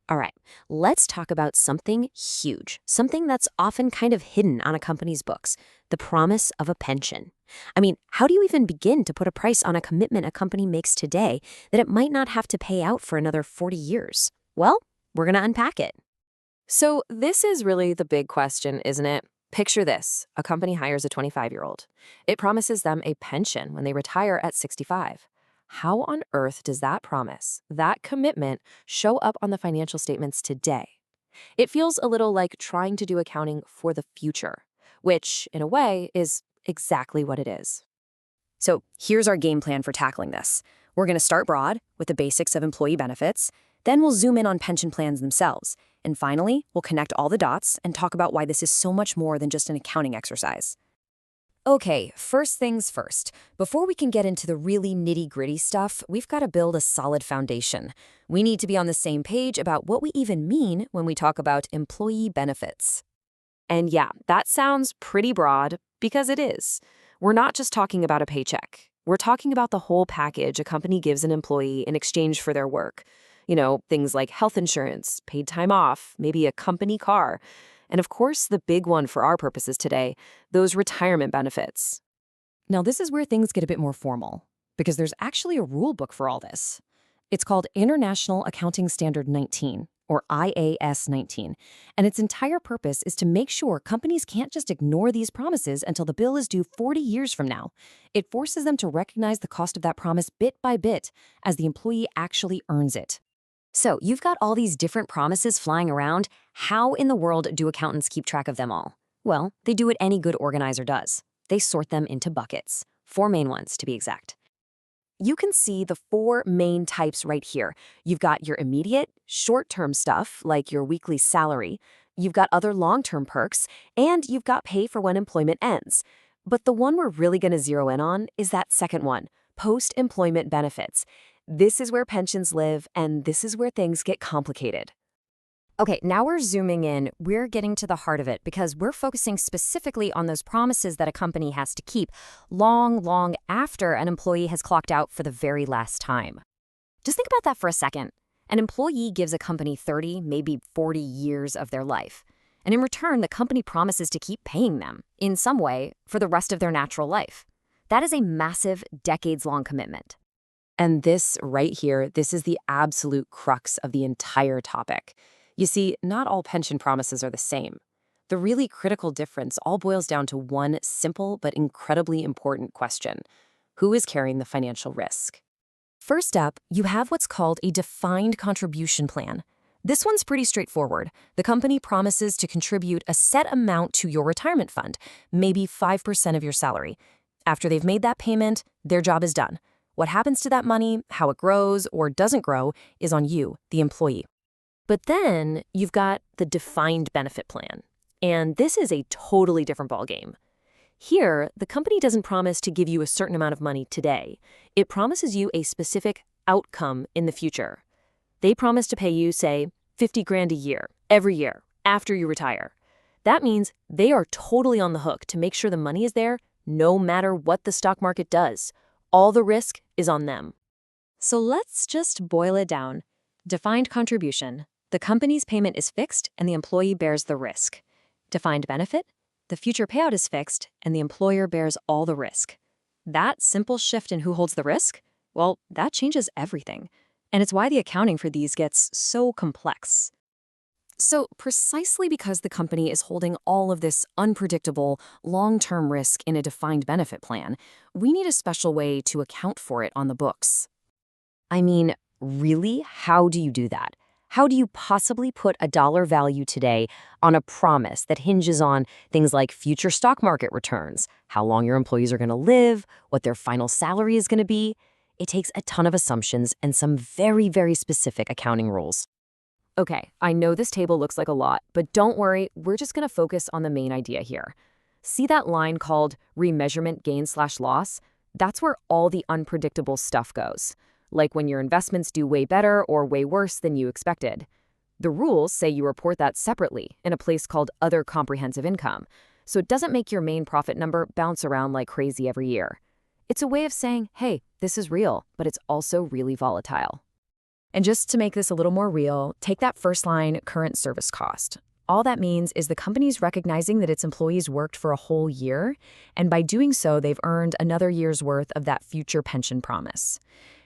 All right, let's talk about something huge, something that's often kind of hidden on a company's books, the promise of a pension. I mean, how do you even begin to put a price on a commitment a company makes today that it might not have to pay out for another 40 years? Well, we're going to unpack it. So, this is really the big question, isn't it? Picture this: a company hires a 25-year-old. It promises them a pension when they retire at 65. How on earth does that promise, that commitment, show up on the financial statements today? It feels a little like trying to do accounting for the future, which, in a way, is exactly what it is. So here's our game plan for tackling this. We're going to start broad with the basics of employee benefits, then we'll zoom in on pension plans themselves, and finally, we'll connect all the dots and talk about why this is so much more than just an accounting exercise. Okay, first things first. Before we can get into the really nitty-gritty stuff, we've got to build a solid foundation. We need to be on the same page about what we even mean when we talk about employee benefits. And yeah, that sounds pretty broad, because it is. We're not just talking about a paycheck. We're talking about the whole package a company gives an employee in exchange for their work. Things like health insurance, paid time off, maybe a company car. And of course, the big one for our purposes today, those retirement benefits. Now, this is where things get a bit more formal, because there's actually a rule book for all this. It's called International Accounting Standard 19, or IAS 19, and its entire purpose is to make sure companies can't just ignore these promises until the bill is due 40 years from now. It forces them to recognize the cost of that promise bit by bit as the employee actually earns it. So you've got all these different promises flying around. How in the world do accountants keep track of them all? Well, they do what any good organizer does. They sort them into buckets. 4 main ones, to be exact. You can see the 4 main types right here. You've got your immediate, short-term stuff, like your weekly salary. You've got other long-term perks, and you've got pay for when employment ends. But the one we're really going to zero in on is that second one, post-employment benefits. This is where pensions live, and this is where things get complicated. Okay, now we're zooming in. We're getting to the heart of it because we're focusing specifically on those promises that a company has to keep long after an employee has clocked out for the very last time. Just think about that for a second. An employee gives a company 30, maybe 40 years of their life. And in return, the company promises to keep paying them, in some way, for the rest of their natural life. That is a massive, decades-long commitment. And this right here, this is the absolute crux of the entire topic. You see, not all pension promises are the same. The really critical difference all boils down to one simple but incredibly important question: who is carrying the financial risk? First up, you have what's called a defined contribution plan. This one's pretty straightforward. The company promises to contribute a set amount to your retirement fund, maybe 5% of your salary. After they've made that payment, their job is done. What happens to that money, how it grows or doesn't grow, is on you, the employee. But then you've got the defined benefit plan. And this is a totally different ballgame. Here, the company doesn't promise to give you a certain amount of money today. It promises you a specific outcome in the future. They promise to pay you, say, 50 grand a year, every year, after you retire. That means they are totally on the hook to make sure the money is there no matter what the stock market does. All the risk is on them. So let's just boil it down. Defined contribution. The company's payment is fixed and the employee bears the risk. Defined benefit. The future payout is fixed and the employer bears all the risk. That simple shift in who holds the risk, well, that changes everything. And it's why the accounting for these gets so complex. So precisely because the company is holding all of this unpredictable, long-term risk in a defined benefit plan, we need a special way to account for it on the books. I mean, really? How do you do that? How do you possibly put a dollar value today on a promise that hinges on things like future stock market returns, how long your employees are going to live, what their final salary is going to be? It takes a ton of assumptions and some very specific accounting rules. Okay, I know this table looks like a lot, but don't worry, we're just going to focus on the main idea here. See that line called remeasurement gain/loss? That's where all the unpredictable stuff goes, like when your investments do way better or way worse than you expected. The rules say you report that separately in a place called Other Comprehensive Income, so it doesn't make your main profit number bounce around like crazy every year. It's a way of saying, hey, this is real, but it's also really volatile. And just to make this a little more real, take that first line, current service cost. All that means is the company's recognizing that its employees worked for a whole year, and by doing so, they've earned another year's worth of that future pension promise.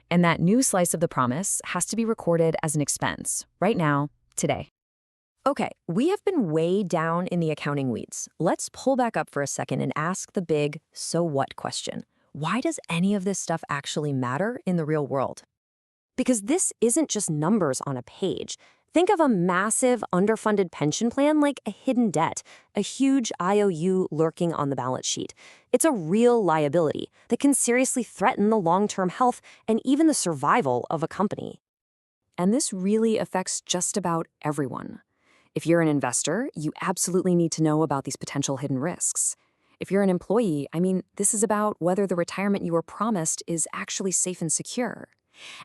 And that new slice of the promise has to be recorded as an expense, right now, today. Okay, we have been way down in the accounting weeds. Let's pull back up for a second and ask the big so what question. Why does any of this stuff actually matter in the real world? Because this isn't just numbers on a page. Think of a massive underfunded pension plan like a hidden debt, a huge IOU lurking on the balance sheet. It's a real liability that can seriously threaten the long-term health and even the survival of a company. And this really affects just about everyone. If you're an investor, you absolutely need to know about these potential hidden risks. If you're an employee, this is about whether the retirement you were promised is actually safe and secure.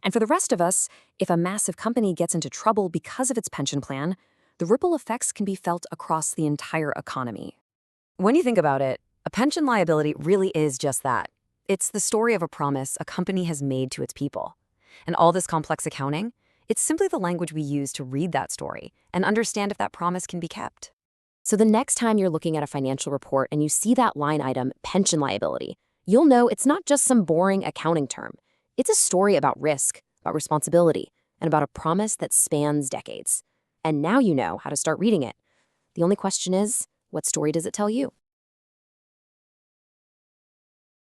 And for the rest of us, if a massive company gets into trouble because of its pension plan, the ripple effects can be felt across the entire economy. When you think about it, a pension liability really is just that. It's the story of a promise a company has made to its people. And all this complex accounting, it's simply the language we use to read that story and understand if that promise can be kept. So the next time you're looking at a financial report and you see that line item, pension liability, you'll know it's not just some boring accounting term. It's a story about risk, about responsibility, and about a promise that spans decades. And now you know how to start reading it. The only question is, what story does it tell you?